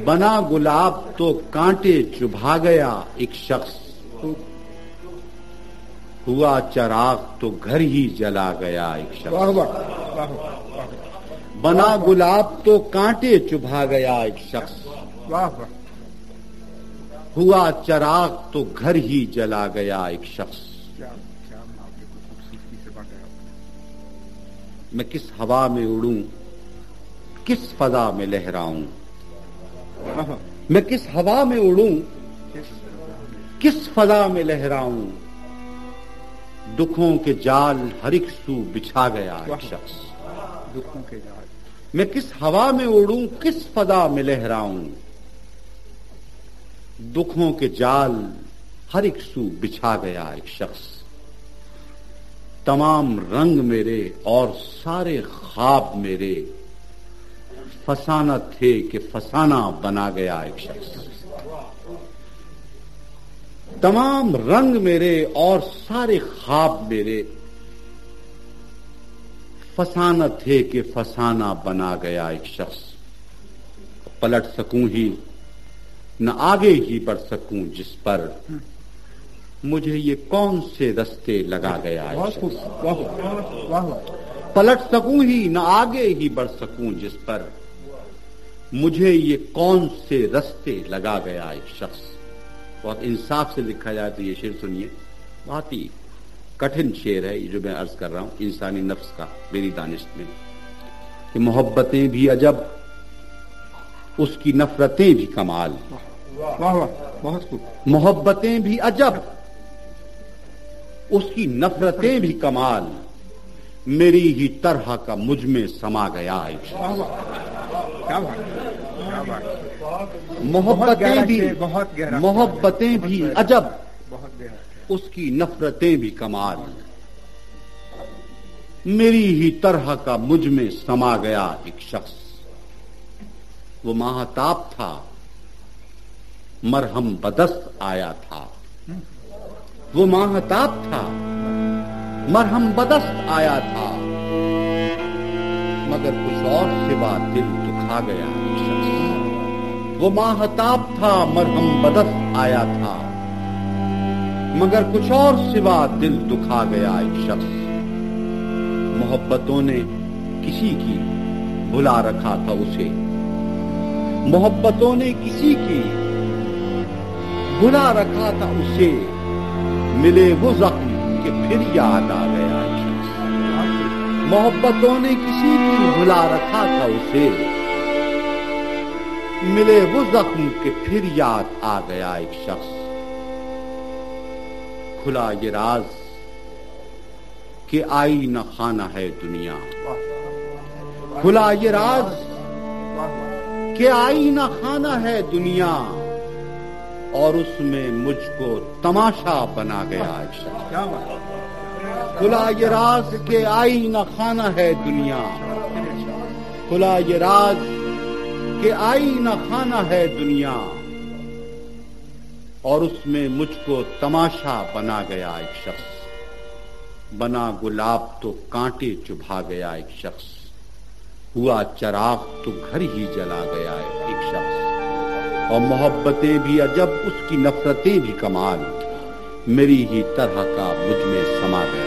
بنا گلاب تو کانٹے چبھا گیا ایک شخص، ہوا چراغ تو گھر ہی جلا گیا ایک شخص۔ بنا گلاب تو کانٹے چبھا گیا ایک شخص، ہوا چراغ تو گھر ہی جلا گیا ایک شخص۔ میں کس ہوا میں اڑوں، کس فضا میں لہراؤں، میں کس ہوا میں اڑوں، کس فضا میں لہراؤں، دکھوں کے جال ہر ایک سو بچھا گیا ایک شخص۔ دکھوں کے جال، میں کس ہوا میں اڑوں، کس فضا میں لہراؤں، دکھوں کے جال ہر ایک سو بچھا گیا ایک شخص۔ تمام رنگ میرے اور سارے خواب میرے فسانہ تھے کہ فسانہ بنا گیا ایک شخص۔ تمام رنگ میرے اور سارے خواب میرے فسانہ تھے کہ فسانہ بنا گیا ایک شخص۔ پلٹ سکوں ہی نہ آگے ہی بڑھ سکوں جس پر، مجھے یہ کون سے رستے لگا گیا ایک شخص۔ پلٹ سکوں ہی نہ آگے ہی بڑھ سکوں جس پر، مجھے یہ کون سے رستے لگا گیا ایک شخص۔ بہت انصاف سے لکھا جائے تو یہ شعر سنیے، بہت ہی کٹھن شعر ہے یہ جو میں عرض کر رہا ہوں انسانی نفس کا میری دانش میں، کہ محبتیں بھی عجب اس کی نفرتیں بھی کمال، محبتیں بھی عجب اس کی نفرتیں بھی کمال، میری ہی طرح کا مجھ میں سما گیا ایک شخص۔ محبتیں بھی عجب اس کی نفرتیں بھی کمال، میری ہی طرح کا مجھ میں سما گیا ایک شخص۔ وہ ماہتاب تھا مرہم بدست آیا تھا، وہ ماہتاب تھا مرہم بدست آیا تھا، مگر کچھ اور سوا دل دکھا گیا ایک شخص۔ وہ ماہتاب تھا مرہم بدست آیا تھا، مگر کچھ اور سوا دل دکھا گیا ایک شخص۔ محبتوں نے کسی کی بھلا رکھا تھا اسے، محبتوں نے کسی کی بھلا رکھا تھا اسے، ملے وہ زخم کہ پھر یاد آ گیا ایک شخص۔ محبتوں نے کسی کی بھلا رکھا تھا اسے، ملے وہ زخم کہ پھر یاد آ گیا ایک شخص۔ کھلا یہ راز کہ آئینہ خانہ ہے دنیا، کھلا یہ راز کہ آئینہ خانہ ہے دنیا، اور اس میں مجھ کو تماشا بنا گیا ایک شخص۔ کھلا یہ راز کہ آئینہ خانہ ہے دنیا، کھلا یہ راز کہ آئینہ خانہ ہے دنیا، اور اس میں مجھ کو تماشا بنا گیا ایک شخص۔ بنا گلاب تو کانٹے چبھا گیا ایک شخص، ہوا چراغ تو گھر ہی جلا گیا ایک شخص۔ اور محبتیں بھی عجب اس کی نفرتیں بھی کمال، میری ہی طرح کا مجھ میں سما گیا۔